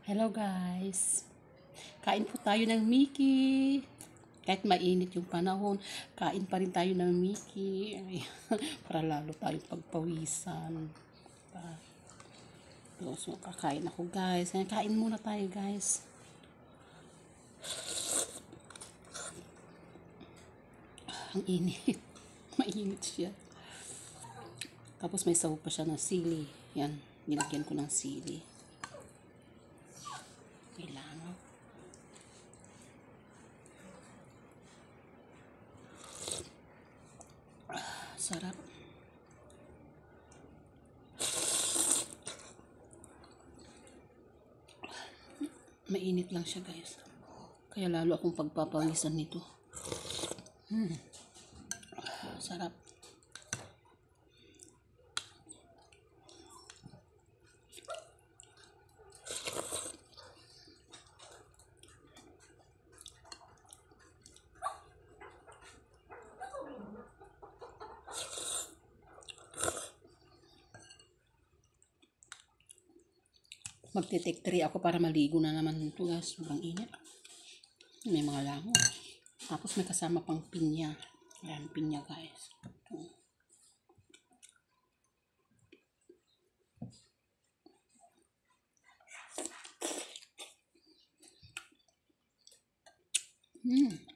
Hello guys, kain po tayo ng Mickey. Kahit mainit yung panahon, kain pa rin tayo ng Mickey. Ay, para lalo tayong pagpawisan. So, kakain ako guys. Kain muna tayo guys. Ang init. Mainit siya. Tapos may sahog pa siya ng sili. Yan, nilagyan ko ng sili. Kailangan. Sarap. Mainit lang siya guys. Kaya lalo akong pagpapawisan nito. Sarap. Magte-take 3 ako para maligo na naman ito guys. Sobrang init. May mga lango. Tapos may kasama pang pinya. Ayan, pinya guys. Ito.